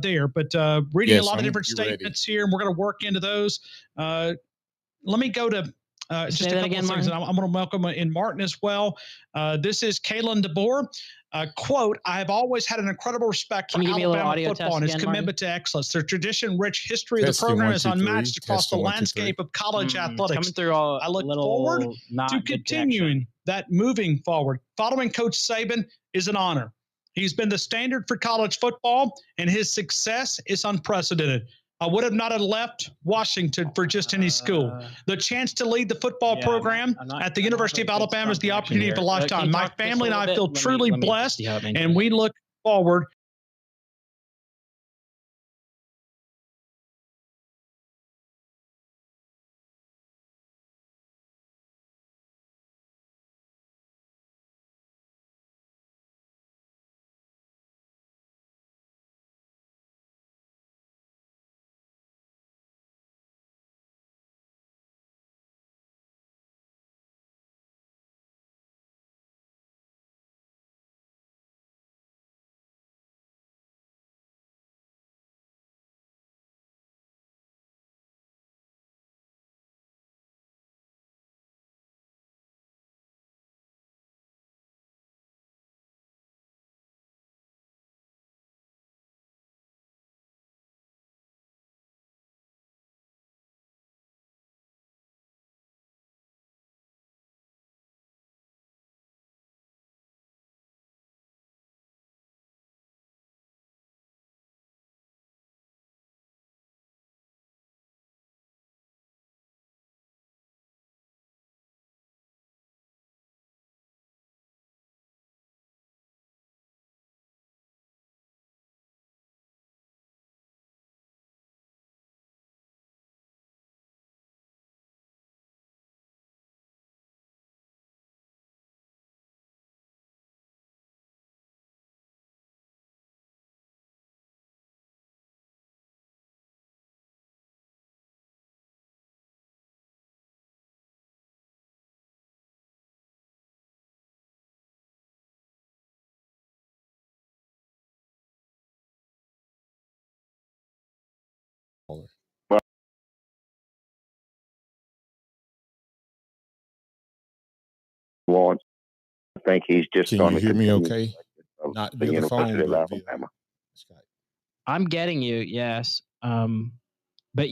there. But reading a lot of different statements here, and we're going to work into those. Let me go to just a couple of things, and I'm going to welcome in Martin as well. This is Kalen DeBoer. Quote, I have always had an incredible respect for Alabama football and its commitment to excellence. Their tradition-rich history of the program is unmatched across the landscape of college athletics. I look forward to continuing that moving forward. Following Coach Saban is an honor. He's been the standard for college football, and his success is unprecedented. I would have not have left Washington for just any school. The chance to lead the football program at the University of Alabama is the opportunity of a lifetime. My family and I feel truly blessed, and we look forward. Wants. I think he's just going to hear me okay? Not via the phone, but via Skype. I'm getting you, yes. But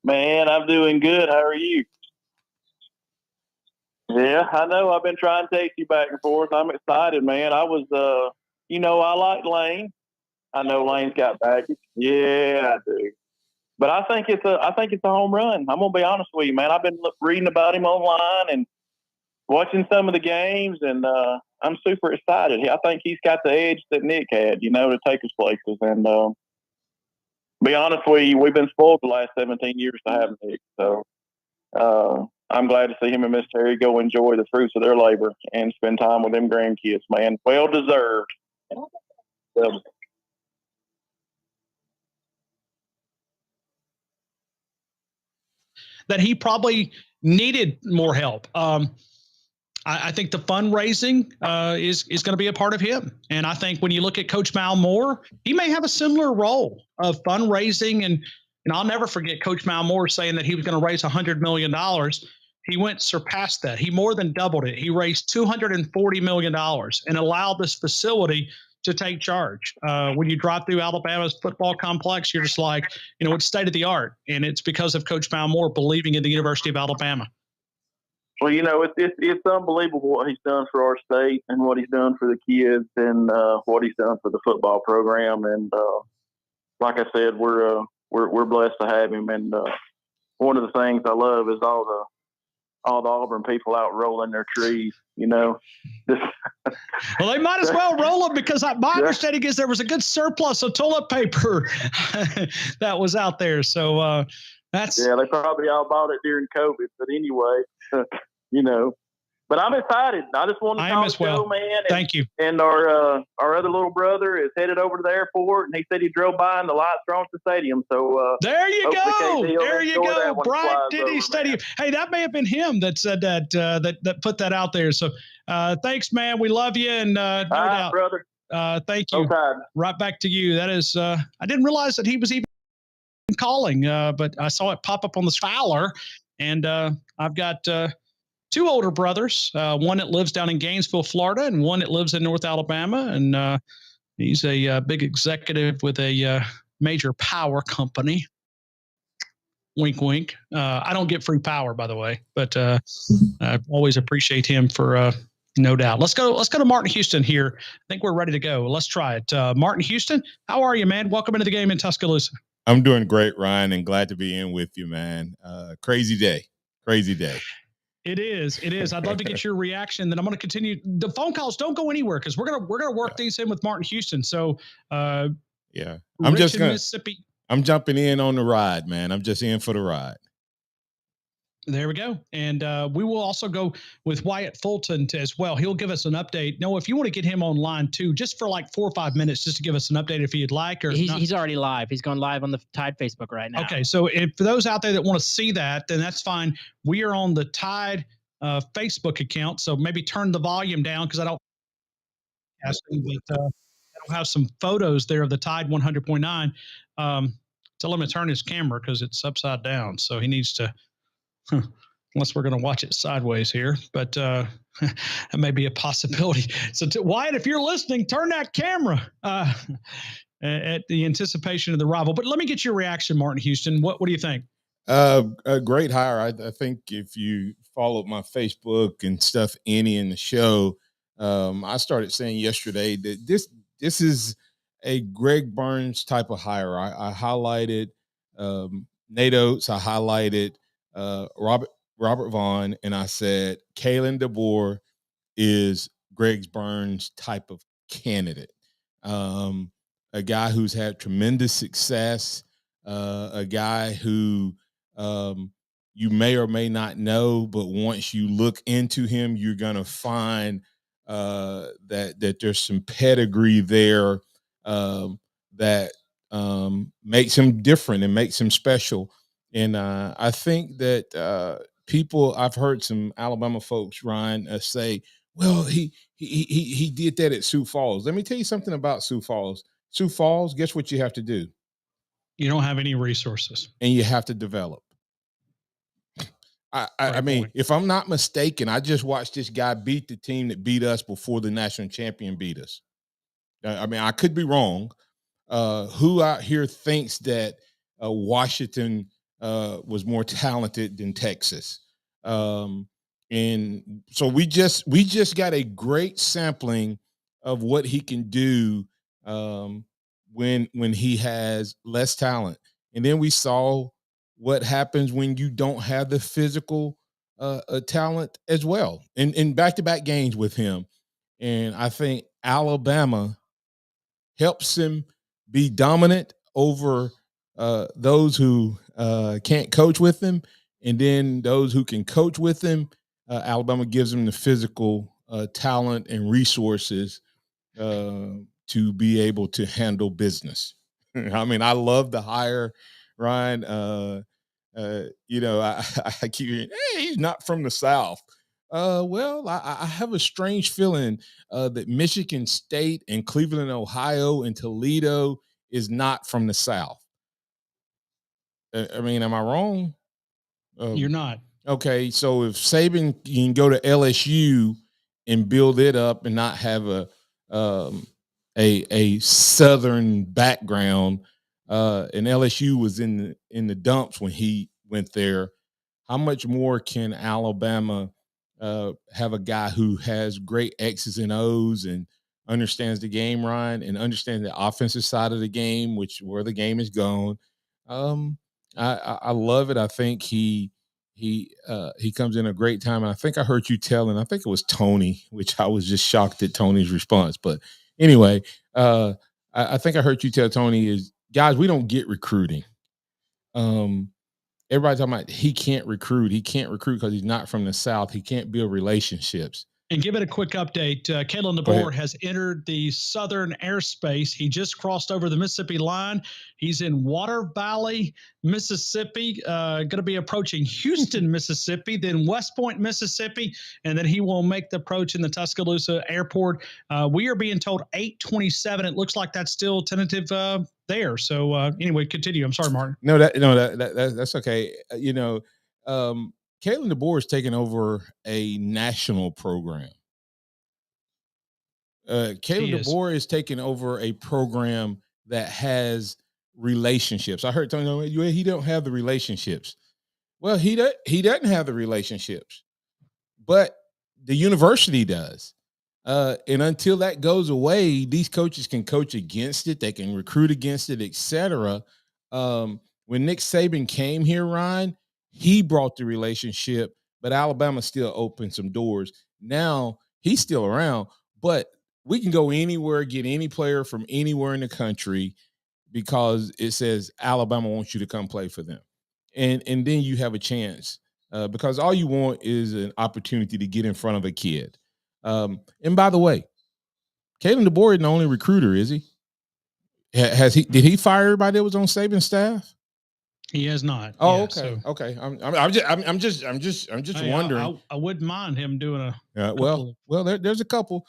Man, I'm doing good. How are you? Yeah, I know. I've been trying to text you back and forth. I'm excited, man. I was, I like Lane. I know Lane's got baggage. Yeah, I do. But I think it's a home run. I'm gonna be honest with you, man. I've been reading about him online and watching some of the games, and I'm super excited. I think he's got the edge that Nick had, to take us places. And be honest with you, we've been spoiled the last 17 years to have Nick. So I'm glad to see him and Miss Terry go enjoy the fruits of their labor and spend time with them grandkids, man. Well deserved. That he probably needed more help. I think the fundraising is going to be a part of him. And I think when you look at Coach Mal Moore, he may have a similar role of fundraising. And I'll never forget Coach Mal Moore saying that he was going to raise $100 million. He surpassed that. He more than doubled it. He raised $240 million and allowed this facility to take charge. When you drive through Alabama's football complex, you're just like, it's state of the art. And it's because of Coach Mal Moore believing in the University of Alabama. Well, it's unbelievable what he's done for our state and what he's done for the kids and what he's done for the football program. And like I said, we're blessed to have him. And one of the things I love is all the Auburn people out rolling their trees. Well, they might as well roll them because my understanding is there was a good surplus of toilet paper that was out there. So they probably all bought it during COVID. But anyway. But I'm excited. I just want to talk to Joe, man. Thank you. And our other little brother is headed over to the airport, and he said he drove by and the lights are on at the stadium. So there you go. There you go. Bryant-Denny Stadium. Man. Hey, that may have been him that said that that put that out there. So thanks, man. We love you, and no doubt, brother. Thank you. Okay. Right back to you. That is. I didn't realize that he was even calling, but I saw it pop up on the Fowler, and I've got. Two older brothers, one that lives down in Gainesville, Florida, and one that lives in North Alabama. And he's a big executive with a major power company. Wink, wink. I don't get free power, by the way, but I always appreciate him for no doubt. Let's go to Martin Houston here. I think we're ready to go. Let's try it. Martin Houston, how are you, man? Welcome into the game in Tuscaloosa. I'm doing great, Ryan, and glad to be in with you, man. Crazy day. It is. I'd love to get your reaction. Then I'm going to continue. The phone calls don't go anywhere because we're gonna work these in with Martin Houston. So I'm Mississippi. I'm jumping in on the ride, man. I'm just in for the ride. There we go. And we will also go with Wyatt Fulton as well. He'll give us an update. No, if you want to get him online too, just for like 4 or 5 minutes, just to give us an update if you'd like. Or he's already live. He's going live on the Tide Facebook right now. Okay. So for those out there that want to see that, then that's fine. We are on the Tide Facebook account. So maybe turn the volume down because I don't have some photos there of the Tide 100.9. Tell him to turn his camera because it's upside down. So he needs to. Unless we're going to watch it sideways here, but that may be a possibility. So Wyatt, if you're listening, turn that camera at the anticipation of the rival. But let me get your reaction, Martin Houston. What do you think? A great hire. I think if you followed my Facebook and stuff, any in the show, I started saying yesterday that this is a Greg Burns type of hire. I highlighted Nate Oates. I highlighted Robert Vaughn, and I said Kalen DeBoer is Greg Burns type of candidate. A guy who's had tremendous success, a guy who you may or may not know, but once you look into him, you're gonna find that there's some pedigree there that makes him different and makes him special. And I think that I've heard some Alabama folks, Ryan, say, well, he did that at Sioux Falls. Let me tell you something about Sioux Falls. Sioux Falls, guess what you have to do? You don't have any resources. And you have to develop. I mean, if I'm not mistaken, I just watched this guy beat the team that beat us before the national champion beat us. I mean, I could be wrong. Who out here thinks that Washington was more talented than Texas? And so we just got a great sampling of what he can do when he has less talent. And then we saw what happens when you don't have the physical talent as well in back-to-back games with him. And I think Alabama helps him be dominant over those who can't coach with him. And then those who can coach with him, Alabama gives them the physical talent and resources to be able to handle business. I mean, I love the hire, Ryan. I keep hearing, hey, he's not from the South. Well, I have a strange feeling that Michigan State and Cleveland, Ohio, and Toledo is not from the South. I mean, am I wrong? You're not. Okay, so if Saban can go to LSU and build it up and not have a Southern background, and LSU was in the dumps when he went there, how much more can Alabama have a guy who has great X's and O's and understands the game, Ryan, and understands the offensive side of the game, where the game is going. I love it. I think he comes in a great time. And I think I heard you telling, I think it was Tony, which I was just shocked at Tony's response. But anyway, I think I heard you tell Tony is, guys, we don't get recruiting. Everybody's talking about he can't recruit. He can't recruit because he's not from the South. He can't build relationships. And give it a quick update. Kalen DeBoer has entered the southern airspace. He just crossed over the Mississippi line. He's in Water Valley, Mississippi, going to be approaching Houston, Mississippi, then West Point, Mississippi, and then he will make the approach in the Tuscaloosa airport. We are being told 8:27. It looks like that's still tentative there. So anyway, continue. I'm sorry, Martin. No, that's okay. Kalen DeBoer is taking over a national program. Kalen DeBoer is taking over a program that has relationships. I heard Tony, he don't have the relationships. Well, he doesn't have the relationships, but the university does. And until that goes away, these coaches can coach against it. They can recruit against it, etc. When Nick Saban came here, Ryan, he brought the relationship, but Alabama still opened some doors. Now he's still around, but we can go anywhere, get any player from anywhere in the country because it says Alabama wants you to come play for them. And then you have a chance because all you want is an opportunity to get in front of a kid. And by the way, Kalen DeBoer isn't the only recruiter, is he? Did he fire everybody that was on Saban's staff? He has not. Oh, yeah, okay, okay. I'm just wondering. I wouldn't mind him doing a. Well, there's a couple,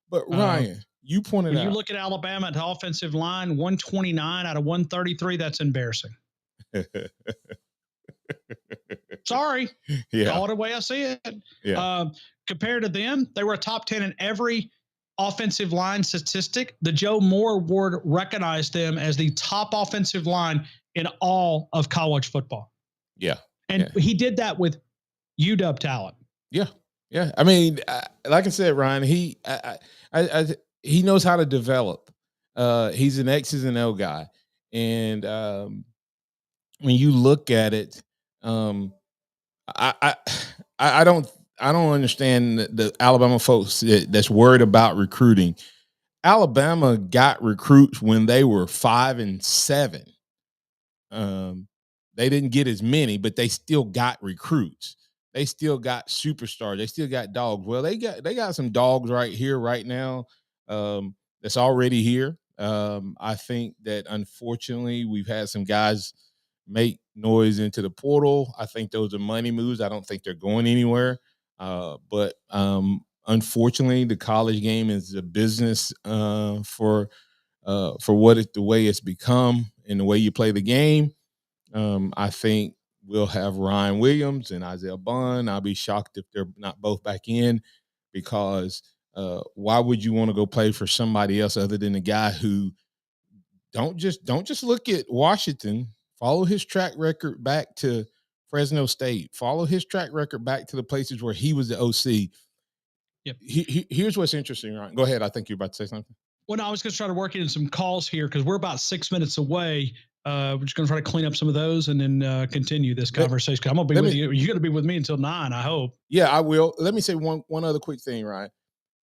but Ryan, you pointed out. When you look at Alabama at the offensive line, 129 out of 133. That's embarrassing. Sorry. Yeah. All the way I see it. Yeah. Compared to them, they were a top 10 in every offensive line statistic. The Joe Moore Award recognized them as the top offensive line in all of college football. Yeah. And he did that with UW talent. Yeah. Yeah. I mean, like I said, Ryan, he knows how to develop. He's an X's and O guy. And when you look at it, I don't understand the Alabama folks that's worried about recruiting. Alabama got recruits when they were 5 and 7. They didn't get as many, but they still got recruits. They still got superstars. They still got dogs. Well, they got some dogs right here, right now. That's already here. I think that unfortunately we've had some guys make noise into the portal. I think those are money moves. I don't think they're going anywhere. But unfortunately, the college game is a business for the way it's become and the way you play the game. I think we'll have Ryan Williams and Isaiah Bond. I'll be shocked if they're not both back in because why would you want to go play for somebody else other than a guy who don't just look at Washington. Follow his track record back to Fresno State. Follow his track record back to the places where he was the OC. Yep. Here's what's interesting, Ryan. Go ahead. I think you're about to say something. Well, no, I was going to try to work in some calls here because we're about 6 minutes away. We're just going to try to clean up some of those and then continue this conversation. I'm going to be with you. You're going to be with me until 9, I hope. Yeah, I will. Let me say one other quick thing, Ryan.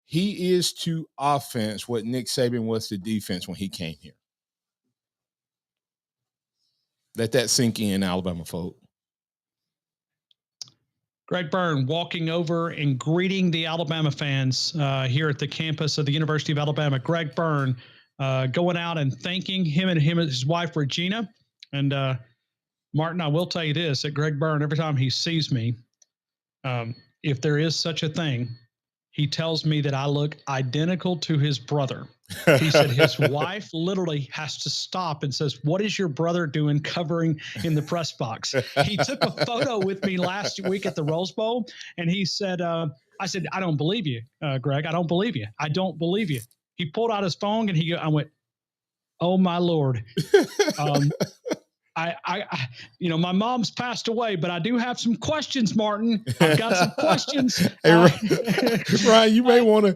He is to offense what Nick Saban was to defense when he came here. Let that sink in, Alabama folk. Greg Byrne walking over and greeting the Alabama fans here at the campus of the University of Alabama. Greg Byrne going out and thanking him and his wife, Regina. And Martin, I will tell you this, that Greg Byrne, every time he sees me, if there is such a thing, he tells me that I look identical to his brother. He said his wife literally has to stop and says, "What is your brother doing covering in the press box?" He took a photo with me last week at the Rose Bowl, and he said, I said, "I don't believe you, Greg. I don't believe you. I don't believe you." He pulled out his phone, and I went, "Oh my Lord." I my mom's passed away, but I do have some questions, Martin. I've got some questions. Hey, Ryan, you may want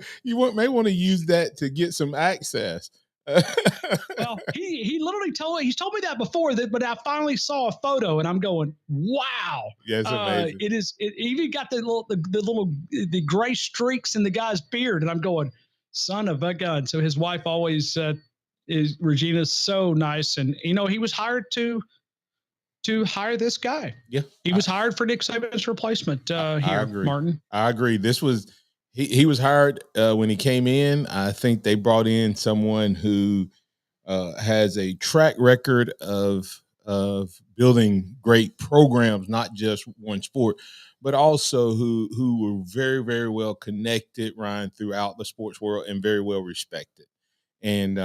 to use that to get some access. Well, he literally told me that before, but I finally saw a photo, and I'm going, wow. Yeah, it's amazing. It even got the gray streaks in the guy's beard, and I'm going, son of a gun. So his wife always Regina's so nice, and he was hired to hire this guy. Yeah, he was hired for Nick Saban's replacement. I agree, Martin. I agree. This was he was hired when he came in. I think they brought in someone who has a track record of building great programs, not just one sport, but also who were very, very well connected, Ryan, throughout the sports world and very well respected. And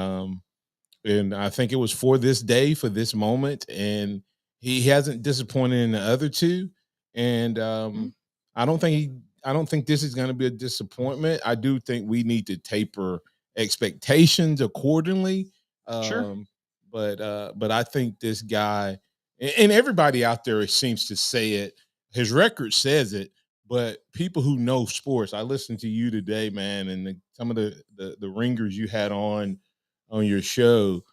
I think it was for this day, for this moment, and he hasn't disappointed in the other two. And I don't think this is going to be a disappointment. I do think we need to taper expectations accordingly. Sure. But I think this guy and everybody out there seems to say it. His record says it, but people who know sports, I listened to you today, man, and some of the ringers you had on your show.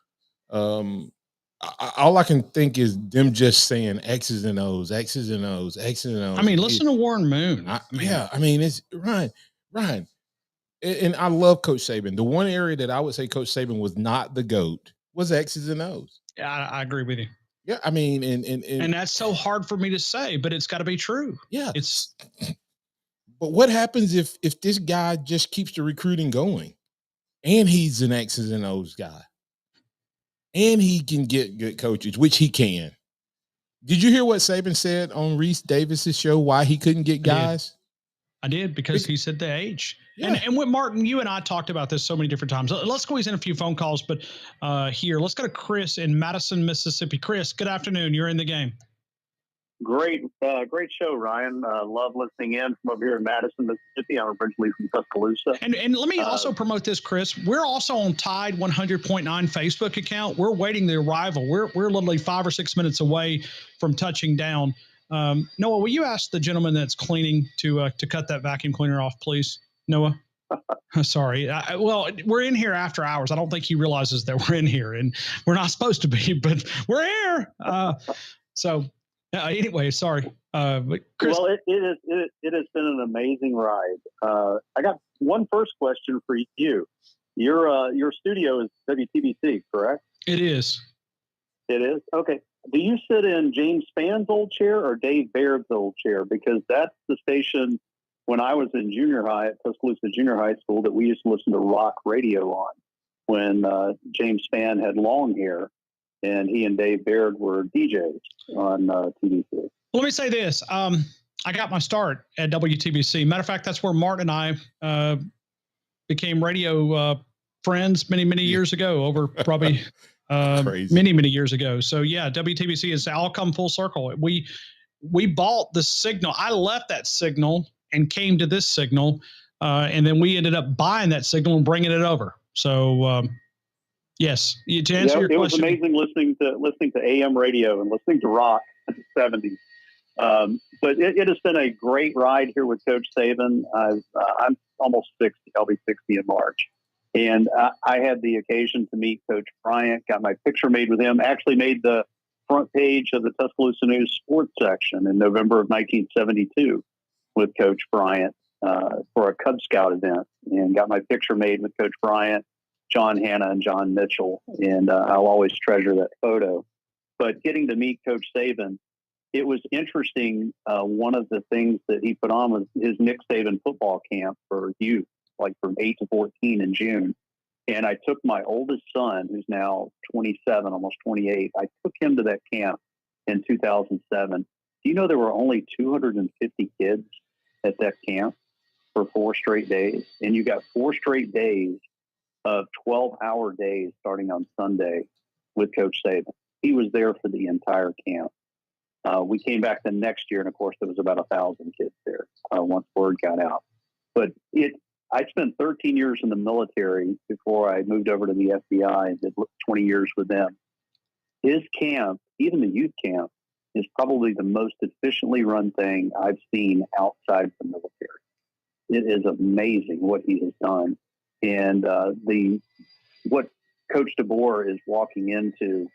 All I can think is them just saying X's and O's, X's and O's, X's and O's. I mean, listen to Warren Moon. It's Ryan. And I love Coach Saban. The one area that I would say Coach Saban was not the GOAT was X's and O's. Yeah, I agree with you. Yeah, I mean, and that's so hard for me to say, but it's got to be true. Yeah, But what happens if this guy just keeps the recruiting going, and he's an X's and O's guy, and he can get good coaches, which he can? Did you hear what Saban said on Reese Davis's show? Why he couldn't get guys? I did because he said the age. Yeah. And with Martin, you and I talked about this so many different times. Let's squeeze in a few phone calls, but here, let's go to Chris in Madison, Mississippi. Chris, good afternoon. You're in the game. Great show, Ryan. Love listening in from up here in Madison, Mississippi. I'm originally from Tuscaloosa. And let me also promote this, Chris. We're also on Tide 100.9 Facebook account. We're waiting the arrival. We're literally 5 or 6 minutes away from touching down. Noah, will you ask the gentleman that's cleaning to cut that vacuum cleaner off, please? Noah? Sorry. Well, we're in here after hours. I don't think he realizes that we're in here, and we're not supposed to be, but we're here. Anyway, sorry. But Chris, well, it has been an amazing ride. I got one first question for you. Your studio is WTBC, correct? It is. It is? Okay. Do you sit in James Spann's old chair or Dave Baird's old chair? Because that's the station when I was in junior high at Tuscaloosa Junior High School that we used to listen to rock radio on when James Spann had long hair and he and Dave Baird were DJs on TBC. Let me say this. I got my start at WTBC. Matter of fact, that's where Martin and I became radio friends many years ago, over probably many years ago. So yeah, WTBC is all come full circle. We bought the signal. I left that signal and came to this signal, and then we ended up buying that signal and bringing it over. So yes, to answer your question, it was amazing listening to AM radio and listening to rock in the 70s. But it has been a great ride here with Coach Saban. I'm almost 60. I'll be 60 in March. And I had the occasion to meet Coach Bryant, got my picture made with him, actually made the front page of the Tuscaloosa News sports section in November of 1972 with Coach Bryant for a Cub Scout event, and got my picture made with Coach Bryant, John Hanna, and John Mitchell. And I'll always treasure that photo. But getting to meet Coach Saban, it was interesting. One of the things that he put on was his Nick Saban football camp for youth, like from 8 to 14 in June. And I took my oldest son, who's now 27, almost 28. I took him to that camp in 2007. Do you know there were only 250 kids at that camp for 4 straight days. And you got 4 straight days of 12-hour days starting on Sunday with Coach Saban. He was there for the entire camp. We came back the next year, and of course, there was about 1,000 kids there once word got out. But I spent 13 years in the military before I moved over to the FBI and did 20 years with them. His camp, even the youth camp, is probably the most efficiently run thing I've seen outside the military. It is amazing what he has done. And what Coach DeBoer is walking into,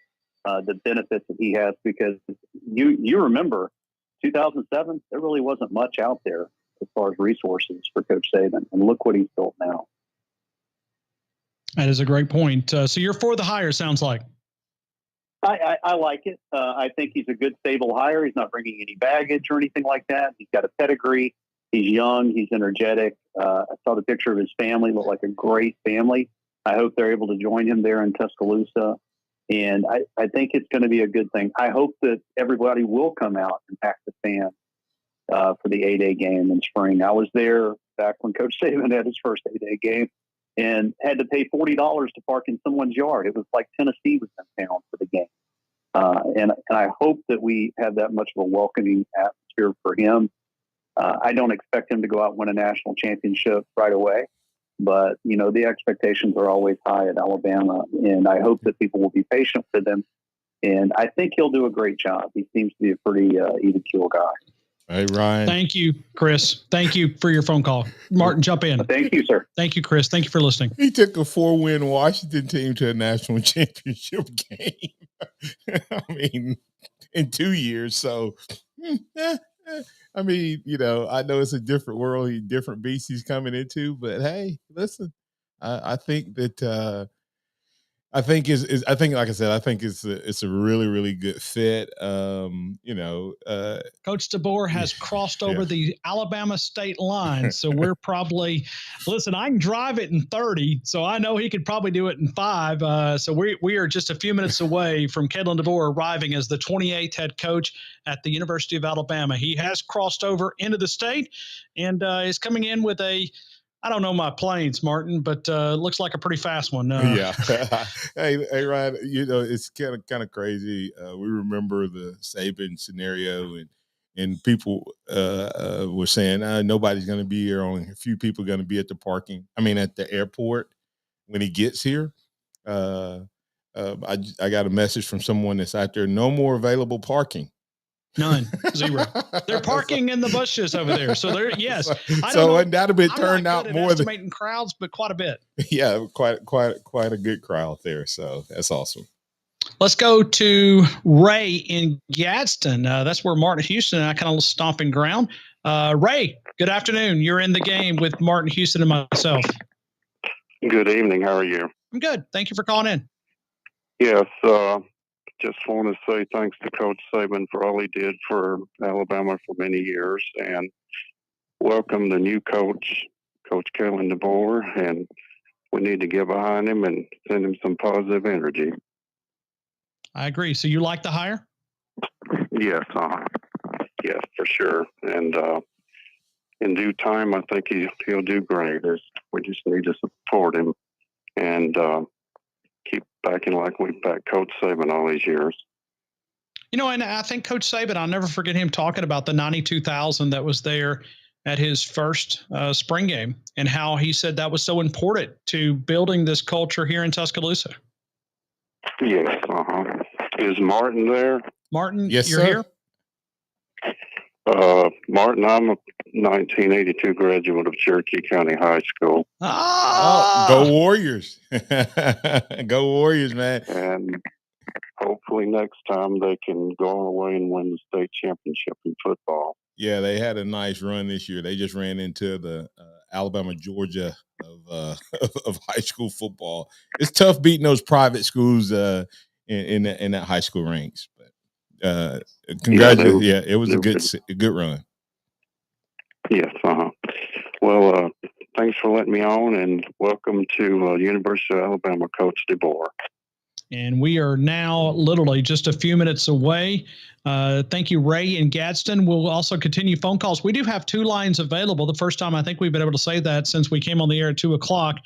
the benefits that he has, because you remember 2007, there really wasn't much out there as far as resources for Coach Saban, and look what he's built now. That is a great point. So you're for the hire, sounds like. I like it. I think he's a good, stable hire. He's not bringing any baggage or anything like that. He's got a pedigree. He's young. He's energetic. I saw the picture of his family. Looked like a great family. I hope they're able to join him there in Tuscaloosa. And I think it's going to be a good thing. I hope that everybody will come out and pack the stand for the 8A game in spring. I was there back when Coach Saban had his first 8A game and had to pay $40 to park in someone's yard. It was like Tennessee was in town for the game. And I hope that we have that much of a welcoming atmosphere for him. I don't expect him to go out and win a national championship right away. But, the expectations are always high at Alabama, and I hope that people will be patient with him. And I think he'll do a great job. He seems to be a pretty even-keel guy. Hey, Ryan. Thank you, Chris. Thank you for your phone call. Martin, jump in. Thank you, sir. Thank you, Chris. Thank you for listening. He took a 4-win Washington team to a national championship game. I mean, in 2 years. So, I mean, I know it's a different world, different beast he's coming into, but hey, listen, I think that I think like I said, I think it's a really, really good fit. Coach DeBoer has crossed over the Alabama state line. So we're probably, listen, I can drive it in 30, so I know he could probably do it in 5. So we are just a few minutes away from Kalen DeBoer arriving as the 28th head coach at the University of Alabama. He has crossed over into the state and is coming in with I don't know my planes, Martin, but looks like a pretty fast one. Yeah. Hey, Ryan, it's kind of crazy. We remember the Saban scenario, and people were saying nobody's going to be here. Only a few people are going to be at the airport when he gets here. I got a message from someone that's out there. No more available parking. None. 0. They're parking in the bushes over there. So they're, yes. So that'll be turned out more than estimating crowds, but quite a bit. Yeah, quite a good crowd there. So that's awesome. Let's go to Ray in Gadsden. That's where Martin Houston and I kind of stomping ground. Ray, good afternoon. You're in the game with Martin Houston and myself. Good evening. How are you? I'm good. Thank you for calling in. Yes. Just want to say thanks to Coach Saban for all he did for Alabama for many years, and welcome the new coach, Coach Kalen DeBoer, and we need to get behind him and send him some positive energy. I agree. So you like the hire? Yes. Yes, for sure. And in due time, I think he'll do great. We just need to support him and keep backing like we've backed Coach Saban all these years. And I think Coach Saban, I'll never forget him talking about the 92,000 that was there at his first spring game and how he said that was so important to building this culture here in Tuscaloosa. Yes. Is Martin there? Martin, yes, you're sir. here? Martin, I'm a 1982 graduate of Cherokee County High School. Go Warriors. Go Warriors, man. And hopefully next time they can go all the way and win the state championship in football. Yeah, they had a nice run this year. They just ran into the Alabama-Georgia of high school football. It's tough beating those private schools in that high school ranks. But congratulations! Yeah, it was a good run. Yes. Well, thanks for letting me on, and welcome to University of Alabama, Coach DeBoer. And we are now literally just a few minutes away. Thank you, Ray and Gadsden. We'll also continue phone calls. We do have 2 lines available. The first time I think we've been able to say that since we came on the air at 2 o'clock.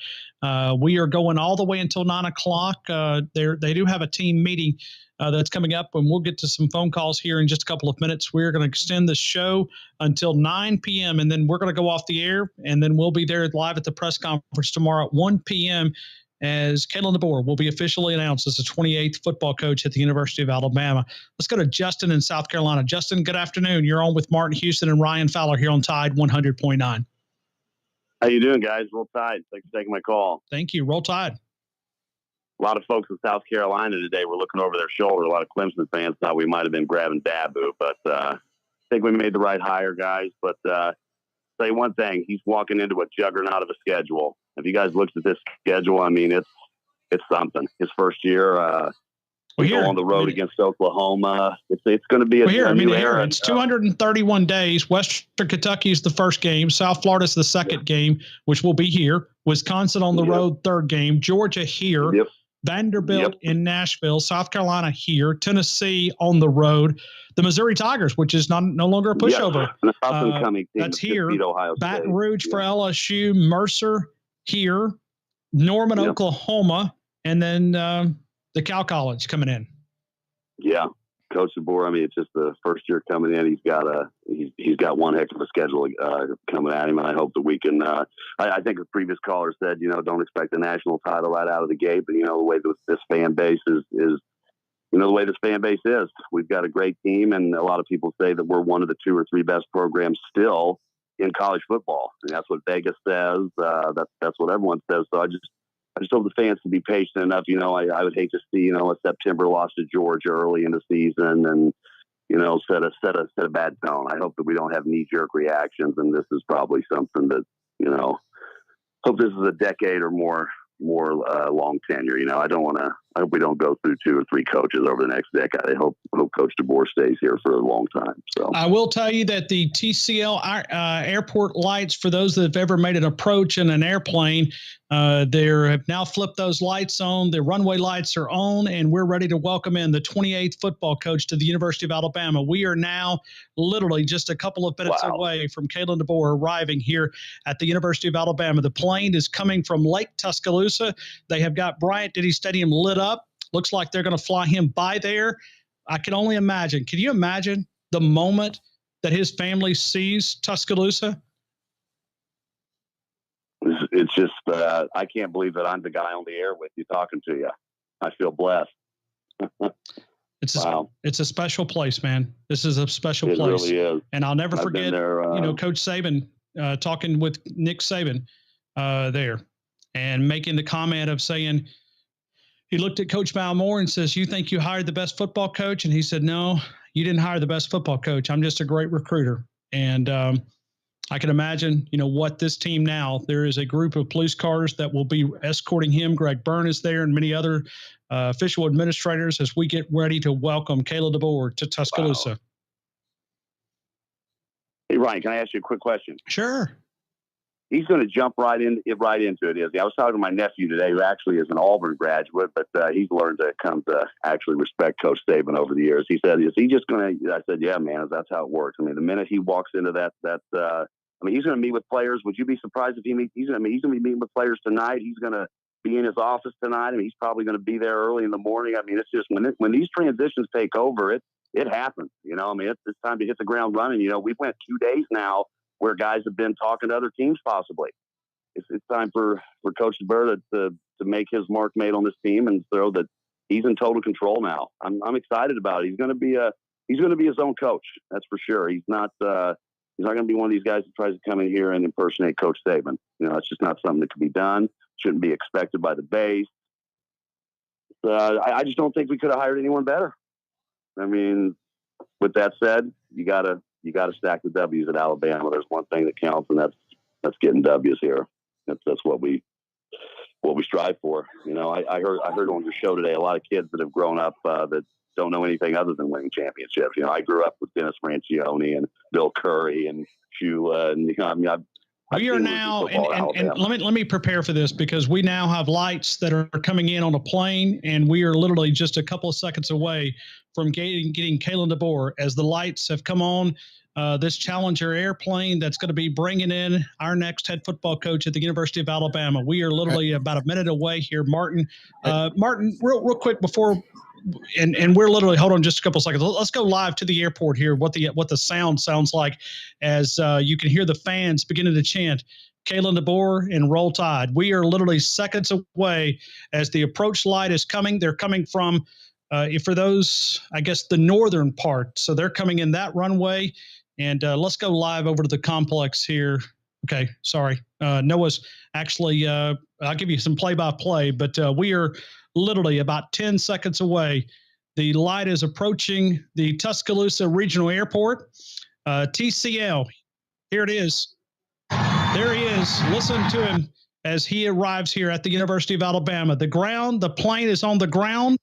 We are going all the way until 9 o'clock. They do have a team meeting that's coming up, and we'll get to some phone calls here in just a couple of minutes. We're going to extend the show until 9 p.m., and then we're going to go off the air, and then we'll be there live at the press conference tomorrow at 1 p.m. as Kalen DeBoer will be officially announced as the 28th football coach at the University of Alabama. Let's go to Justin in South Carolina. Justin, good afternoon. You're on with Martin Houston and Ryan Fowler here on Tide 100.9. How you doing, guys? Roll Tide. Thanks for taking my call. Thank you. Roll Tide. A lot of folks in South Carolina today were looking over their shoulder. A lot of Clemson fans thought we might have been grabbing Dabu, but I think we made the right hire, guys. But tell you one thing, he's walking into a juggernaut of a schedule. If you guys looked at this schedule, I mean, it's something. His first year, we go on the road against Oklahoma. It's going to be a new era. It's 231 days. Western Kentucky is the first game. South Florida is the second game, which will be here. Wisconsin on the road, third game. Georgia here. Yep. Vanderbilt in Nashville, South Carolina here, Tennessee on the road, the Missouri Tigers, which is no longer a pushover. That's here. Baton Rouge for LSU, Mercer here, Norman, Oklahoma, and then the Cal College coming in. Yeah, Coach DeBoer. I mean, it's just the first year coming in. He's got one heck of a schedule coming at him, and I hope that we can. I think the previous caller said, don't expect a national title right out of the gate, but the way this fan base is the way this fan base is. We've got a great team, and a lot of people say that we're one of the 2 or 3 best programs still in college football. And that's what Vegas says. That's what everyone says. So I just hope the fans can be patient enough. I would hate to see a September loss to Georgia early in the season and set a bad tone. I hope that we don't have knee-jerk reactions, and this is probably something that hope this is a decade or more long tenure. I hope we don't go through 2 or 3 coaches over the next decade. I hope Coach DeBoer stays here for a long time. So I will tell you that the TCL airport lights, for those that have ever made an approach in an airplane, they have now flipped those lights on. The runway lights are on, and we're ready to welcome in the 28th football coach to the University of Alabama. We are now literally just a couple of minutes away from Kalen DeBoer arriving here at the University of Alabama. The plane is coming from Lake Tuscaloosa. They have got Bryant-Denny Stadium lit up. Looks like they're going to fly him by there. I can only imagine. Can you imagine the moment that his family sees Tuscaloosa? It's just, I can't believe that I'm the guy on the air with you talking to you. I feel blessed. It's a special place, man. This is a special place. It really is. And I'll never forget, Coach Saban talking with Nick Saban there and making the comment of saying, he looked at Coach Balmore and says, "You think you hired the best football coach?" And he said, "No, you didn't hire the best football coach. I'm just a great recruiter." And I can imagine, what this team now, there is a group of police cars that will be escorting him. Greg Byrne is there and many other official administrators as we get ready to welcome Kalen DeBoer to Tuscaloosa. Wow. Hey, Ryan, can I ask you a quick question? Sure. He's going to jump right into it, isn't he? I was talking to my nephew today, who actually is an Auburn graduate, but he's learned to come to actually respect Coach Saban over the years. He said, "Is he just going to?" I said, "Yeah, man, that's how it works." I mean, the minute he walks into that, he's going to meet with players. Would you be surprised if he's going to be meeting with players tonight? He's going to be in his office tonight. I mean, he's probably going to be there early in the morning. I mean, it's just when these transitions take over, it happens. I mean, it's time to hit the ground running. We went 2 days now where guys have been talking to other teams possibly. It's time for Coach DeBoer to make his mark made on this team and show that he's in total control now. I'm excited about it. He's going to be his own coach. That's for sure. He's not going to be one of these guys that tries to come in here and impersonate Coach Saban. It's just not something that can be done. Shouldn't be expected by the base. I just don't think we could have hired anyone better. I mean, with that said, you got to stack the W's at Alabama. There's one thing that counts, and that's getting W's here. That's what we strive for. I heard on your show today a lot of kids that have grown up that don't know anything other than winning championships. I grew up with Dennis Francione and Bill Curry and Shula, and We are now, and let me prepare for this, because we now have lights that are coming in on a plane, and we are literally just a couple of seconds away from getting Kalen DeBoer as the lights have come on. This Challenger airplane that's going to be bringing in our next head football coach at the University of Alabama. We are literally about a minute away here, Martin. Martin, real quick before. And we're literally, hold on just a couple of seconds. Let's go live to the airport here. What the sound sounds like as you can hear the fans beginning to chant Kalen DeBoer and Roll Tide. We are literally seconds away as the approach light is coming. They're coming from, for those, I guess, the northern part. So they're coming in that runway. And let's go live over to the complex here. Okay, sorry. Noah's actually, I'll give you some play-by-play, but we are literally about 10 seconds away. The light is approaching the Tuscaloosa Regional Airport. TCL, here it is. There he is. Listen to him as he arrives here at the University of Alabama. The plane is on the ground.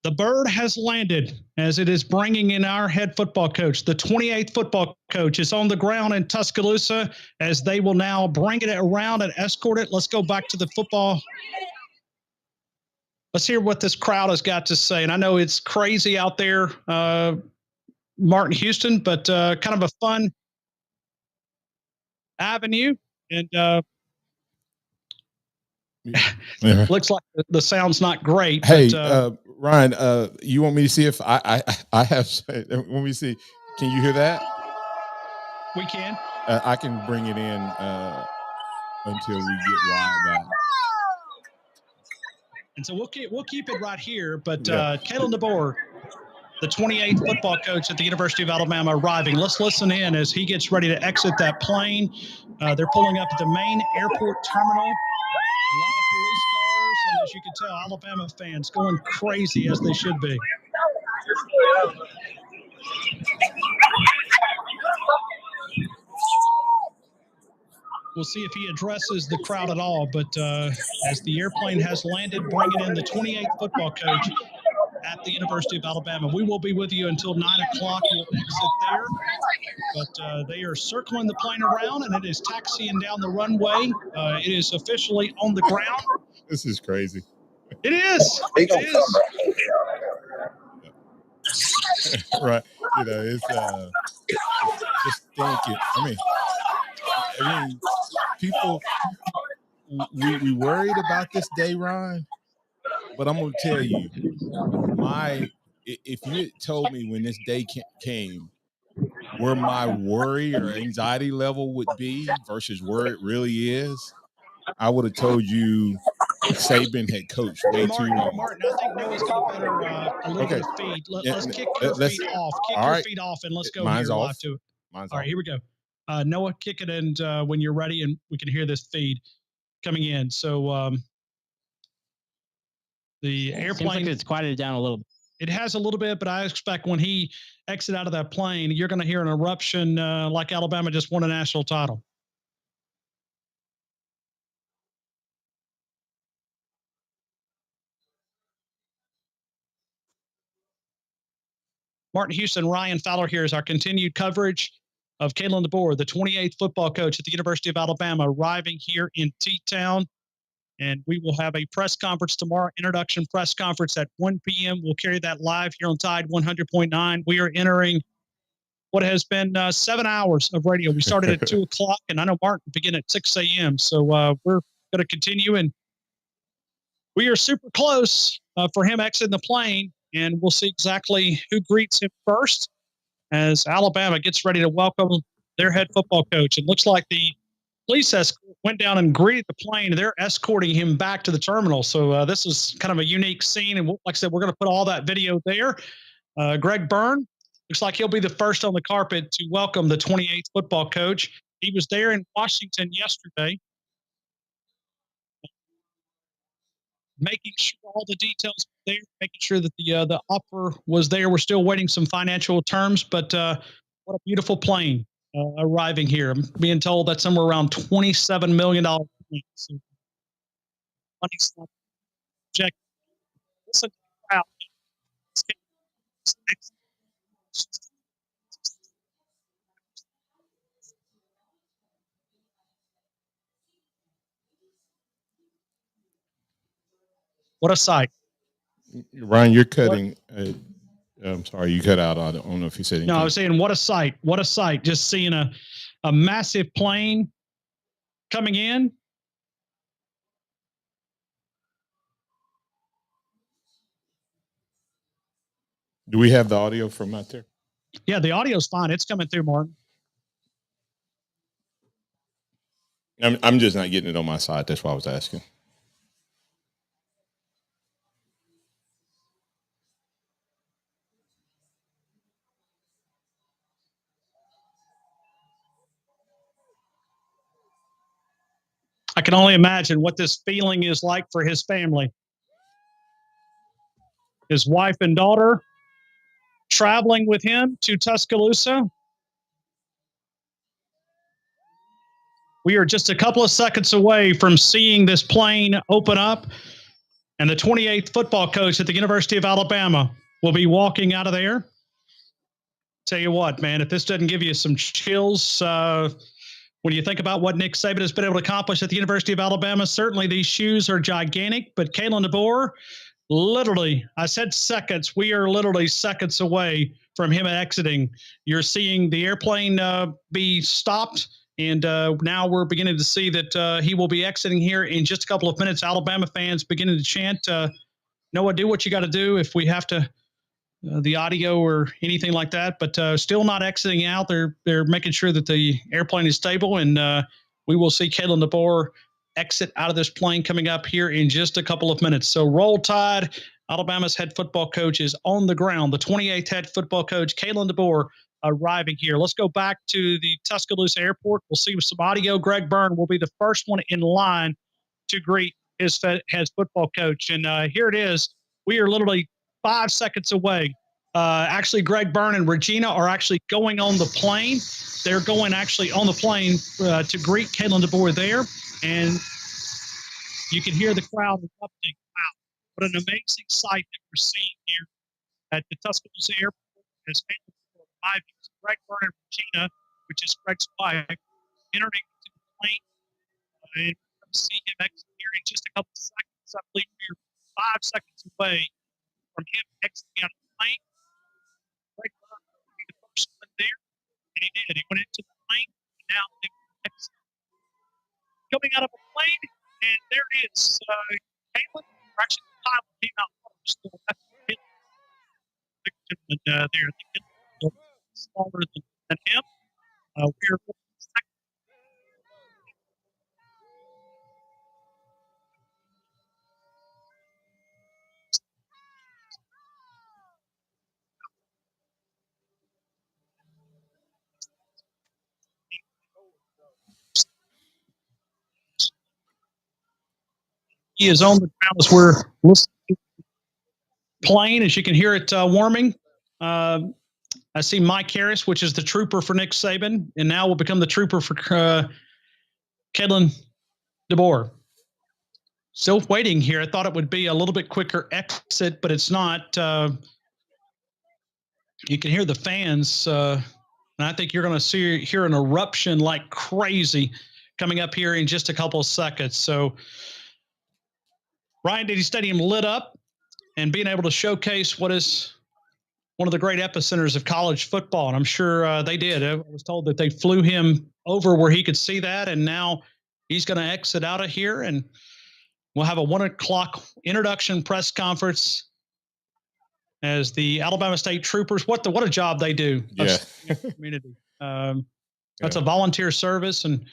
The bird has landed as it is bringing in our head football coach. The 28th football coach is on the ground in Tuscaloosa as they will now bring it around and escort it. Let's go back to the football. Let's hear what this crowd has got to say. And I know it's crazy out there, Martin Houston, but kind of a fun avenue. And looks like the sound's not great. Hey, but, Ryan, you want me to see if I have, let me see. Can you hear that? We can. I can bring it in until we get wide back. And so we'll keep it right here. But Kalen DeBoer, the 28th football coach at the University of Alabama, arriving. Let's listen in as he gets ready to exit that plane. They're pulling up at the main airport terminal. A lot of police cars, and as you can tell, Alabama fans going crazy as they should be. We'll see if he addresses the crowd at all. But as the airplane has landed, bringing in the 28th football coach at the University of Alabama. We will be with you until 9 o'clock. We'll exit there. But they are circling the plane around, and it is taxiing down the runway. It is officially on the ground. This is crazy. It is. It is. Right. You know, it's just thinking. I mean, people, we worried about this day, Ryan, but I'm going to tell you, if you had told me when this day came, where my worry or anxiety level would be versus where it really is, I would have told you Saban had coached way too long. Martin, I think Noah's got a better a little bit of feed. Let's kick your feed off. Kick your feed off, and let's go here live to it. All right, here we go. Noah, kick it in when you're ready, and we can hear this feed coming in. So the airplane, seems like it's quieted down a little bit. It has a little bit, but I expect when he exits out of that plane, you're going to hear an eruption like Alabama just won a national title. Martin Houston, Ryan Fowler here is our continued coverage of Kalen DeBoer, the 28th football coach at the University of Alabama, arriving here in T-Town. And we will have a press conference tomorrow, introduction press conference at 1 p.m. We'll carry that live here on Tide 100.9. We are entering what has been 7 hours of radio. We started at 2 o'clock, and I know Martin began at 6 a.m. So we're going to continue, and we are super close for him exiting the plane, and we'll see exactly who greets him first as Alabama gets ready to welcome their head football coach. It looks like the police escort went down and greeted the plane. They're escorting him back to the terminal. So this is kind of a unique scene. And like I said, we're going to put all that video there. Greg Byrne, looks like he'll be the first on the carpet to welcome the 28th football coach. He was there in Washington yesterday, making sure all the details were there, making sure that the offer was there. We're still waiting some financial terms, but what a beautiful plane arriving here. I'm being told that's somewhere around $27 million. So, check. Listen out. What a sight. Ryan, you're cutting. I'm sorry, you cut out. I don't know if you said anything. No, I was saying, what a sight. What a sight. Just seeing a massive plane coming in. Do we have the audio from out there? Yeah, the audio's fine. It's coming through, Martin. I'm just not getting it on my side. That's why I was asking. I can only imagine what this feeling is like for his family. His wife and daughter traveling with him to Tuscaloosa. We are just a couple of seconds away from seeing this plane open up, and the 28th football coach at the University of Alabama will be walking out of there. Tell you what, man, if this doesn't give you some chills when you think about what Nick Saban has been able to accomplish at the University of Alabama, certainly these shoes are gigantic, but Kalen DeBoer, literally, I said seconds. We are literally seconds away from him exiting. You're seeing the airplane be stopped, and now we're beginning to see that he will be exiting here in just a couple of minutes. Alabama fans beginning to chant, Noah, do what you got to do if we have to the audio or anything like that, but still not exiting out. They're making sure that the airplane is stable, and we will see Kalen DeBoer exit out of this plane coming up here in just a couple of minutes. So Roll Tide, Alabama's head football coach is on the ground. The 28th head football coach, Kalen DeBoer, arriving here. Let's go back to the Tuscaloosa airport. We'll see some audio. Greg Byrne will be the first one in line to greet his head football coach. And here it is. We are literally 5 seconds away. Actually, Greg Byrne and Regina are actually going on the plane. They're going actually on the plane to greet Kalen DeBoer there. And you can hear the crowd erupting. Wow, what an amazing sight that we're seeing here at the Tuscaloosa airport as Kalen DeBoer arriving. Greg Byrne and Regina, which is Greg's wife, entering into the plane. And we're going to see him exit here in just a couple of seconds. I believe we're 5 seconds away from him exiting out of the plane. Greg Byrne will be the first one there, and he did. He went into the plane, and now they exit. Coming out of a plane, and there it is. Kalen, or actually the pilot came out first. So that's Kalen there. I think it's smaller than him. We're second. He is on the ground as we're listening to the plane, as you can hear it warming. I see Mike Harris, which is the trooper for Nick Saban, and now will become the trooper for Kalen DeBoer. Still waiting here. I thought it would be a little bit quicker exit, but it's not. You can hear the fans, and I think you're going to hear an eruption like crazy coming up here in just a couple of seconds. So Ryan-Diddy Stadium lit up, and being able to showcase what is one of the great epicenters of college football, and I'm sure they did. I was told that they flew him over where he could see that, and now he's going to exit out of here, and we'll have a 1 o'clock introduction press conference as the Alabama State Troopers. What a job they do. Yeah. Community. That's a volunteer service, and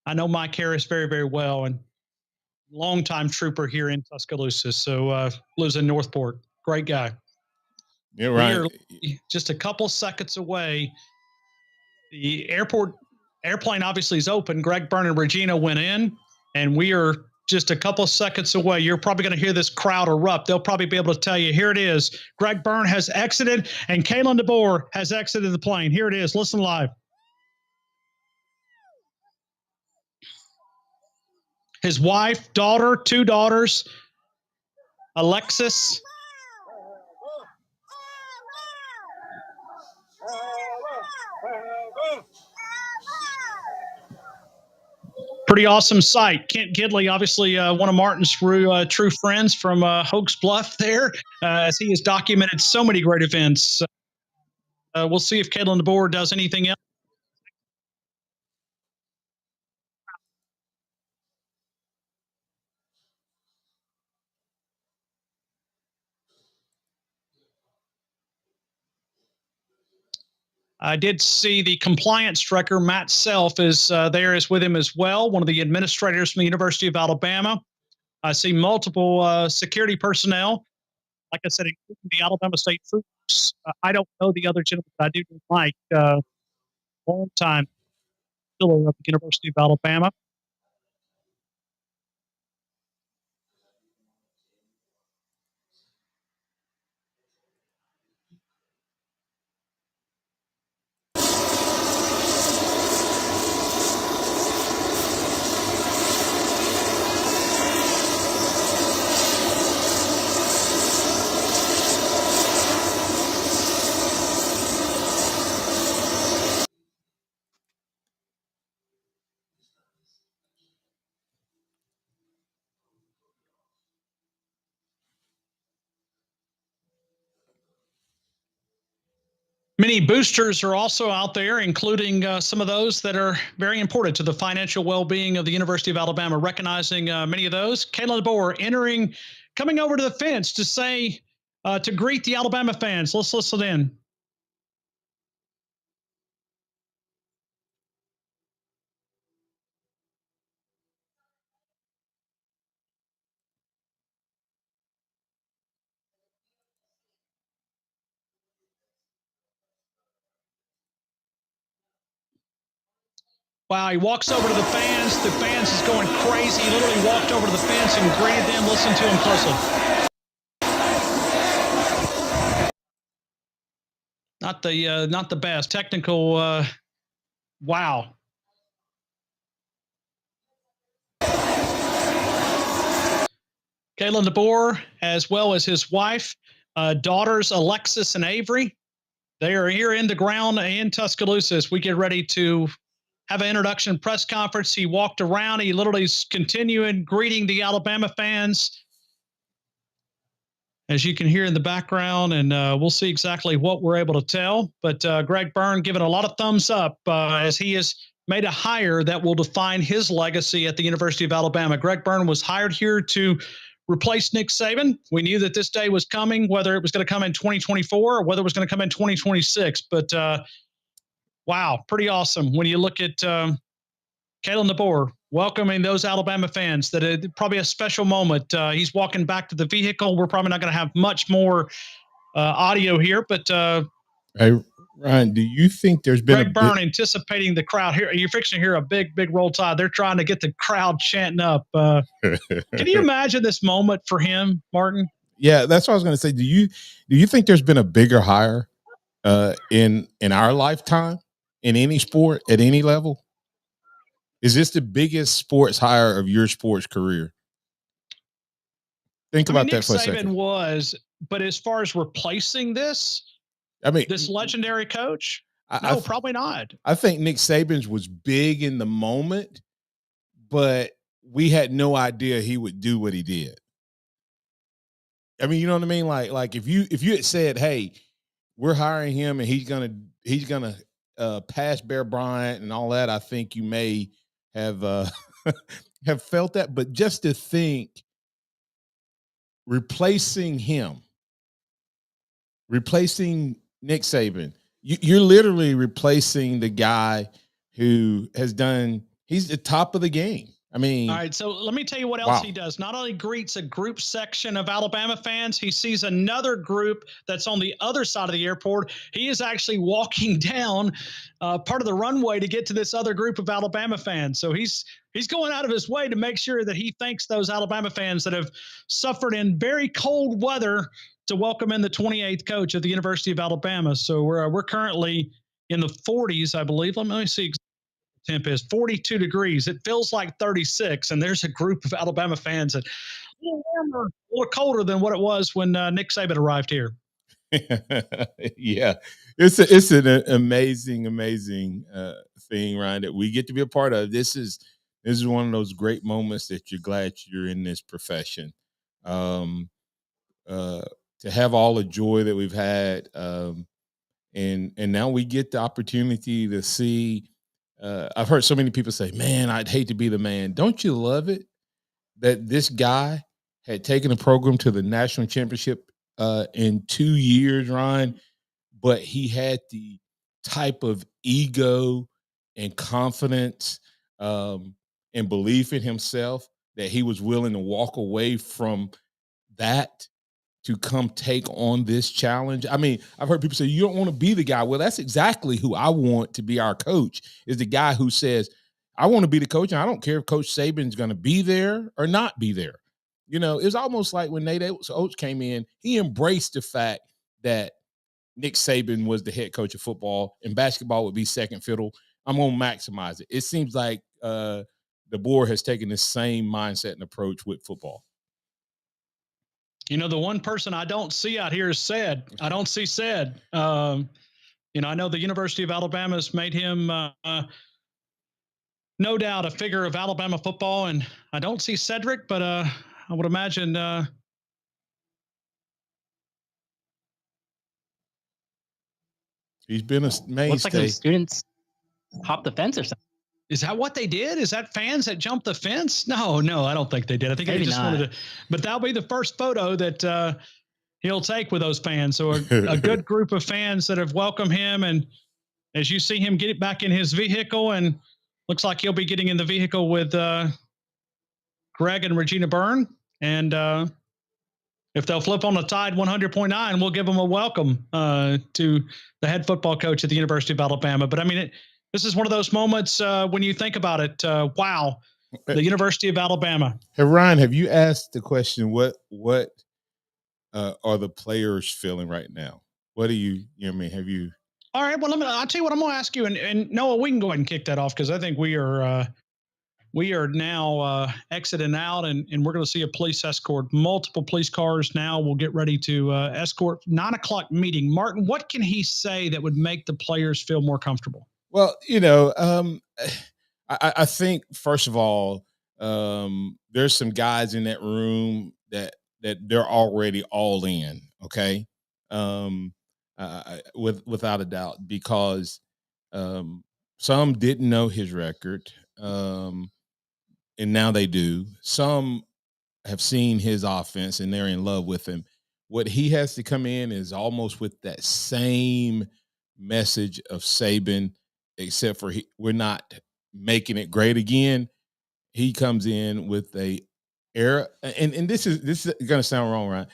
I know Mike Harris very, very well, and longtime trooper here in Tuscaloosa. So lives in Northport. Great guy. Yeah, right. We are just a couple seconds away. The airplane obviously is open. Greg Byrne and Regina went in, and we are just a couple seconds away. You're probably going to hear this crowd erupt. They'll probably be able to tell you, here it is. Greg Byrne has exited, and Kalen DeBoer has exited the plane. Here it is. Listen live. His wife, daughter, 2 daughters, Alexis. Pretty awesome sight. Kent Gidley, obviously one of Martin's true friends from Hoax Bluff there, as he has documented so many great events. We'll see if Kalen DeBoer does anything else. I did see the compliance director, Matt Self, is there, is with him as well, one of the administrators from the University of Alabama. I see multiple security personnel. Like I said, including the Alabama State troops. I don't know the other gentleman, but I do like long time still at the University of Alabama. Many boosters are also out there, including some of those that are very important to the financial well-being of the University of Alabama, recognizing many of those. Kalen DeBoer coming over to the fence to say, to greet the Alabama fans. Let's listen in. Wow, he walks over to the fans. The fans is going crazy. He literally walked over to the fence and greeted them. Listen to him closely. Not the best technical. Wow. Kalen DeBoer, as well as his wife, daughters Alexis and Avery, they are here in the ground in Tuscaloosa as we get ready to have an introduction press conference. He walked around. He literally is continuing greeting the Alabama fans, as you can hear in the background, and we'll see exactly what we're able to tell. But Greg Byrne giving a lot of thumbs up as he has made a hire that will define his legacy at the University of Alabama. Greg Byrne was hired here to replace Nick Saban. We knew that this day was coming, whether it was going to come in 2024 or whether it was going to come in 2026. But wow, pretty awesome when you look at Kalen DeBoer welcoming those Alabama fans. That probably a special moment. He's walking back to the vehicle. We're probably not going to have much more audio here, but hey, Ryan, do you think there's been Greg Byrne anticipating the crowd here? You're fixing to hear a big roll tide. They're trying to get the crowd chanting up. Can you imagine this moment for him, Martin? Yeah, that's what I was going to say. Do you think there's been a bigger hire in our lifetime in any sport at any level? Is this the biggest sports hire of your sports career? Think about that for a second. Nick Saban was, but as far as replacing this, this legendary coach, no, probably not. I think Nick Saban's was big in the moment, but we had no idea he would do what he did. I mean, you know what I mean? Like if you had said, "Hey, we're hiring him and he's gonna pass Bear Bryant and all that," I think you may have have felt that. But just to think, replacing Nick Saban, you're literally replacing the guy who has done. He's the top of the game. I mean, all right. So let me tell you what else he does. Not only greets a group section of Alabama fans, he sees another group that's on the other side of the airport. He is actually walking down part of the runway to get to this other group of Alabama fans. So he's going out of his way to make sure that he thanks those Alabama fans that have suffered in very cold weather to welcome in the 28th coach of the University of Alabama. So we're currently in the 40s, I believe. Let me see. Temp is 42 degrees. It feels like 36, and there's a group of Alabama fans that a little warmer, a little colder than what it was when Nick Saban arrived here. Yeah, it's an amazing thing, Ryan, that we get to be a part of. This is This is one of those great moments that you're glad you're in this profession. To have all the joy that we've had, and now we get the opportunity to see. I've heard so many people say, "Man, I'd hate to be the man." Don't you love it that this guy had taken a program to the national championship in 2 years, Ryan, but he had the type of ego and confidence and belief in himself that he was willing to walk away from that to come take on this challenge. I mean, I've heard people say, you don't want to be the guy. Well, that's exactly who I want to be our coach, is the guy who says, I want to be the coach, and I don't care if Coach Saban's going to be there or not be there. You know, it's almost like when Nate Oates came in, he embraced the fact that Nick Saban was the head coach of football and basketball would be second fiddle. I'm going to maximize it. It seems like DeBoer has taken the same mindset and approach with football. You know, the one person I don't see out here is Said. I don't see Said. You know, I know the University of Alabama has made him, no doubt, a figure of Alabama football, and I don't see Cedric, but I would imagine he's been a mainstay. Looks like some students hopped the fence or something. Is that what they did? Is that fans that jumped the fence? No, I don't think they did. I think Maybe they just not. wanted to. But that'll be the first photo that he'll take with those fans. So a good group of fans that have welcomed him. And as you see him get back in his vehicle, and looks like he'll be getting in the vehicle with Greg and Regina Byrne. And if they'll flip on the Tide 100.9, we'll give them a welcome to the head football coach at the University of Alabama. But I mean, this is one of those moments when you think about it. Wow, the University of Alabama. Hey, Ryan, have you asked the question, what are the players feeling right now? What do you know what I mean? Have you? All right, well, I'll tell you what I'm going to ask you. And Noah, we can go ahead and kick that off because I think we are now exiting out, and we're going to see a police escort. Multiple police cars now will get ready to escort 9 o'clock meeting. Martin, what can he say that would make the players feel more comfortable? Well, you know, I think first of all, there's some guys in that room that they're already all in. Okay, without a doubt, because some didn't know his record, and now they do. Some have seen his offense and they're in love with him. What he has to come in is almost with that same message of Saban, except for we're not making it great again. He comes in with a air, and this is going to sound wrong, right?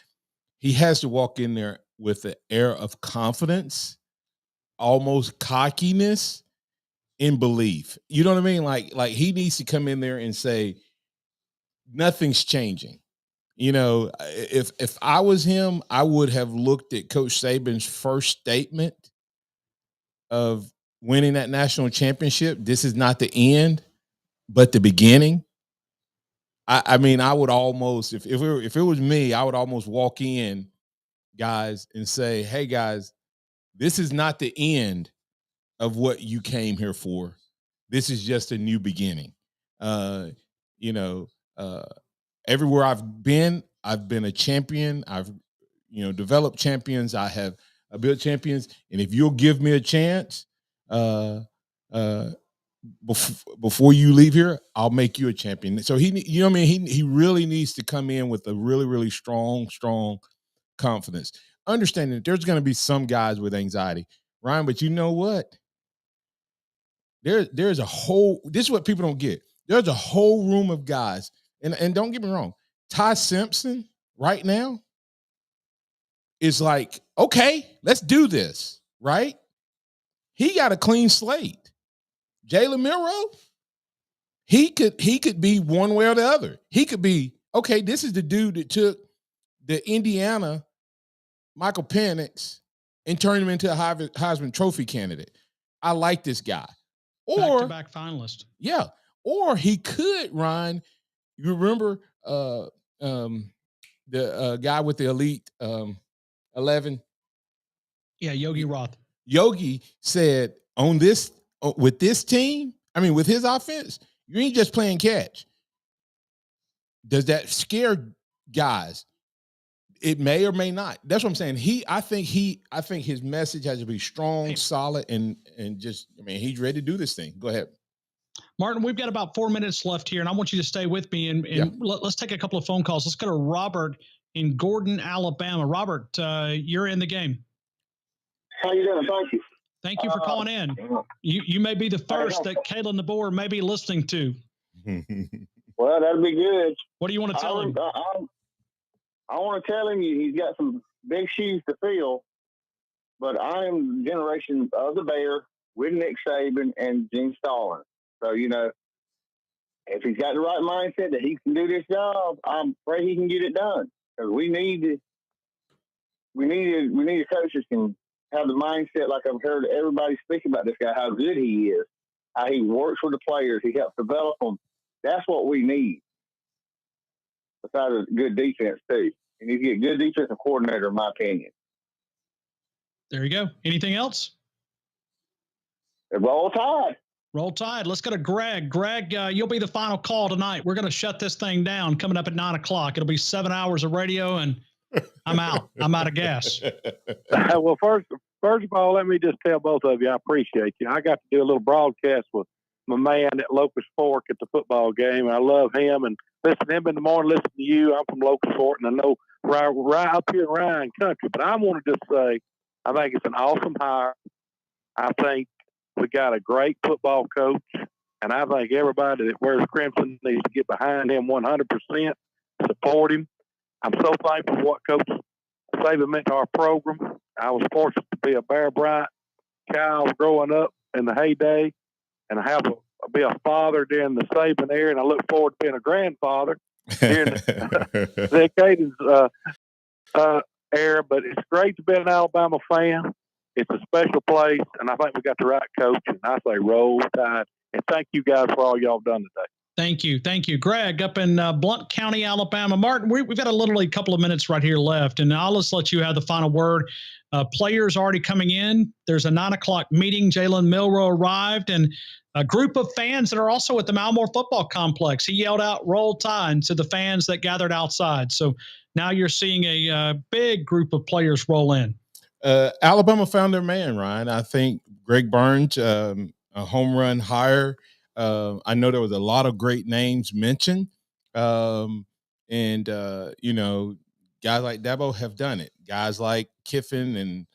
He has to walk in there with an air of confidence, almost cockiness, in belief. You know what I mean? Like he needs to come in there and say, nothing's changing. You know, if I was him, I would have looked at Coach Saban's first statement of winning that national championship. This is not the end, but the beginning. I mean, I would almost, if it was me, I would almost walk in, guys, and say, hey, guys, this is not the end of what you came here for. This is just a new beginning. You know, everywhere I've been a champion. I've, developed champions. I have built champions. And if you'll give me a chance, before you leave here, I'll make you a champion. So he really needs to come in with a really, really strong confidence. Understanding that there's going to be some guys with anxiety, Ryan, but you know what? There's this is what people don't get. There's a whole room of guys, and don't get me wrong, Ty Simpson right now is like, okay, let's do this, right? He got a clean slate. Jalen Milroe, he could be one way or the other. He could be, okay, this is the dude that took the Indiana Michael Penix and turned him into a Heisman Trophy candidate. I like this guy. Or back-to-back finalist. Yeah. Or he could, Ryan, you remember the guy with the Elite 11? Yeah, Yogi Roth. Yogi said with this team, with his offense, You ain't just playing catch. Does that scare guys? It may or may not. That's what I'm saying. I think his message has to be strong, solid, and just, I mean, he's ready to do this thing. Go ahead. Martin, we've got about 4 minutes left here, and I want you to stay with me, and let's take a couple of phone calls. Let's go to Robert in Gordon, Alabama. Robert, you're in the game. How you doing? Thank you. Thank you for calling in. You may be the first that Kalen DeBoer may be listening to. Well, that'd be good. What do you want to tell him? I want to tell him he's got some big shoes to fill, but I am the generation of the Bear with Nick Saban and Gene Stallings. So, you know, if he's got the right mindset that he can do this job, I'm afraid he can get it done. Because we need a coach that can have the mindset, like I've heard everybody speak about this guy, how good he is, how he works with the players, he helps develop them. That's what we need. Besides a good defense, too. You need to get a good defensive coordinator, in my opinion. There you go. Anything else? Roll Tide. Roll Tide. Let's go to Greg. Greg, you'll be the final call tonight. We're going to shut this thing down coming up at 9 o'clock. It'll be 7 hours of radio, and I'm out. I'm out of gas. Well, first of all, let me just tell both of you, I appreciate you. I got to do a little broadcast with my man at Locust Fork at the football game. I love him, and listen to him in the morning, listen to you. I'm from Locust Fork, and I know right up here in Ryan Country. But I want to just say, I think it's an awesome hire. I think we got a great football coach, and I think everybody that wears crimson needs to get behind him 100%, support him. I'm so thankful for what Coach Saban meant to our program. I was fortunate to be a Bear Bryant child growing up in the heyday, and be a father during the Saban era, and I look forward to being a grandfather during the Caden's era. But it's great to be an Alabama fan. It's a special place, and I think we got the right coach, and I say roll tide. And thank you guys for all y'all done today. Thank you. Thank you. Greg, up in Blount County, Alabama. Martin, we've got a couple of minutes right here left, and I'll just let you have the final word. Players already coming in. There's a 9 o'clock meeting. Jalen Milroe arrived, and a group of fans that are also at the Malmore Football Complex. He yelled out, "Roll Tide," to the fans that gathered outside. So now you're seeing a big group of players roll in. Alabama found their man, Ryan. I think Greg Burns, a home run hire. I know there was a lot of great names mentioned. You know, guys like Dabo have done it. Guys like Kiffin and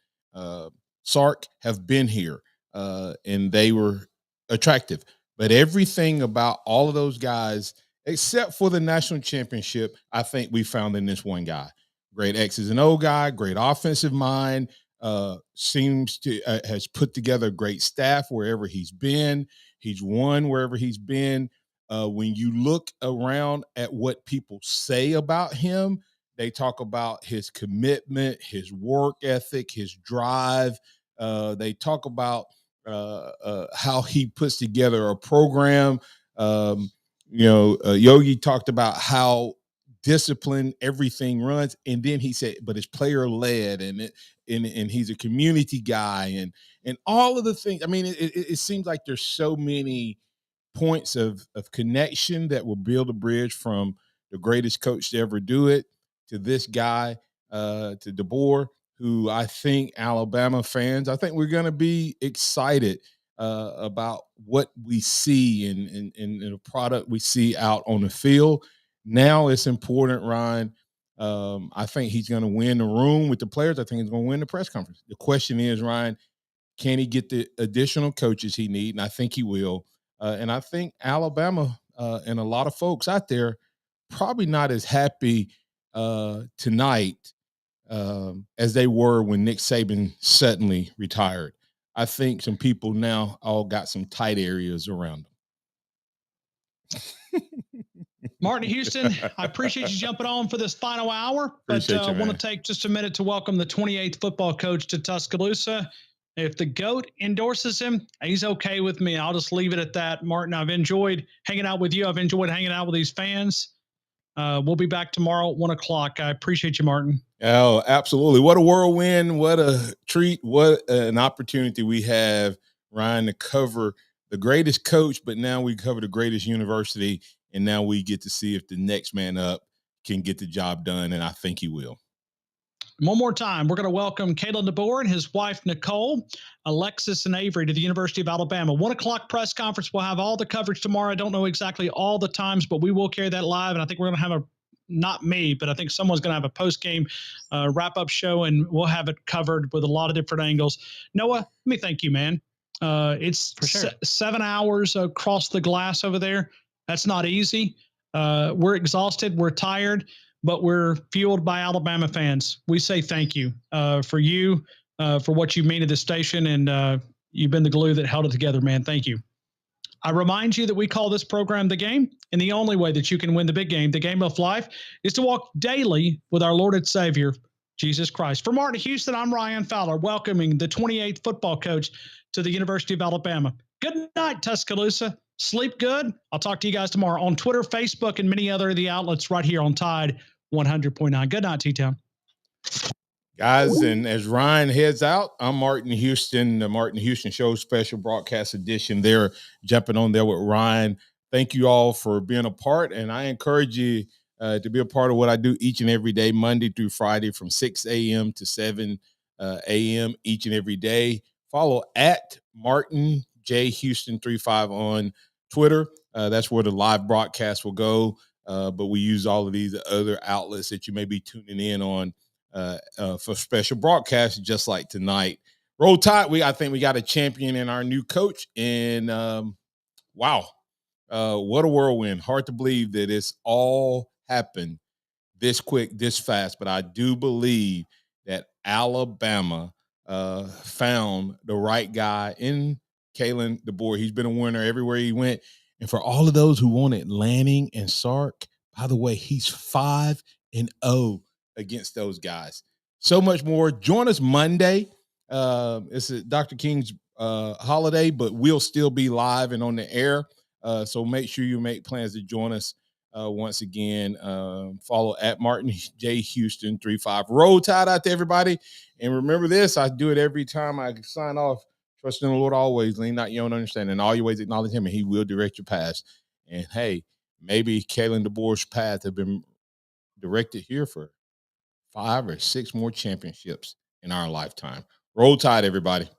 Sark have been here, and they were attractive. But everything about all of those guys, except for the national championship, I think we found in this one guy. Great X's and O guy, great offensive mind, seems to has put together a great staff wherever he's been. He's won wherever he's been. When you look around at what people say about him, they talk about his commitment, his work ethic, his drive. They talk about how he puts together a program. Yogi talked about how disciplined everything runs, and then he said, but it's player led, and he's a community guy, and all of the things. I mean, it seems like there's so many points of connection that will build a bridge from the greatest coach to ever do it to this guy, to DeBoer, who I think Alabama fans, I think we're going to be excited about what we see in the product we see out on the field. Now it's important, Ryan. I think he's going to win the room with the players. I think he's going to win the press conference. The question is, Ryan, can he get the additional coaches he needs? And I think he will. And I think Alabama and a lot of folks out there probably not as happy tonight as they were when Nick Saban suddenly retired. I think some people now all got some tight areas around them. Martin Houston, I appreciate you jumping on for this final hour, but I want to take just a minute to welcome the 28th football coach to Tuscaloosa. If the GOAT endorses him, he's okay with me. I'll just leave it at that. Martin, I've enjoyed hanging out with you. I've enjoyed hanging out with these fans. We'll be back tomorrow at 1 o'clock. I appreciate you, Martin. Oh, absolutely. What a whirlwind. What a treat. What an opportunity we have, Ryan, to cover the greatest coach, but now we cover the greatest university, and now we get to see if the next man up can get the job done, and I think he will. One more time, we're going to welcome Kalen DeBoer and his wife, Nicole, Alexis, and Avery to the University of Alabama. 1 o'clock press conference. We'll have all the coverage tomorrow. I don't know exactly all the times, but we will carry that live, and I think we're going to have not me, but I think someone's going to have a post-game wrap-up show, and we'll have it covered with a lot of different angles. Noah, let me thank you, man. It's for sure. 7 hours across the glass over there. That's not easy. We're exhausted. We're tired, but we're fueled by Alabama fans. We say thank you for you, for what you mean to this station, and you've been the glue that held it together, man. Thank you. I remind you that we call this program The Game, and the only way that you can win the big game, the game of life, is to walk daily with our Lord and Savior, Jesus Christ. For Martin Houston, I'm Ryan Fowler, welcoming the 28th football coach to the University of Alabama. Good night, Tuscaloosa. Sleep good. I'll talk to you guys tomorrow on Twitter, Facebook, and many other of the outlets right here on Tide 100.9. Good night, T-Town. Guys, and as Ryan heads out, I'm Martin Houston, the Martin Houston Show special broadcast edition. They're jumping on there with Ryan. Thank you all for being a part, and I encourage you to be a part of what I do each and every day, Monday through Friday from 6 a.m. to 7 a.m. each and every day. Follow at Martin J. Houston 35 on Twitter. That's where the live broadcast will go, but we use all of these other outlets that you may be tuning in on for special broadcasts just like tonight. Roll Tide. I think we got a champion in our new coach, and wow, what a whirlwind. Hard to believe that it's all happened this quick, this fast, but I do believe that Alabama found the right guy in Kalen DeBoer. He's been a winner everywhere he went. And for all of those who wanted Lanning and Sark, by the way, he's 5-0 against those guys. So much more. Join us Monday. It's Dr. King's holiday, but we'll still be live and on the air. So make sure you make plans to join us once again. Follow at Martin J. Houston 35. Roll Tide out to everybody. And remember this, I do it every time I sign off. Trust in the Lord always, lean not your own understanding. All your ways acknowledge him, and he will direct your paths. And hey, maybe Kalen DeBoer's path have been directed here for 5 or 6 more championships in our lifetime. Roll Tide, everybody.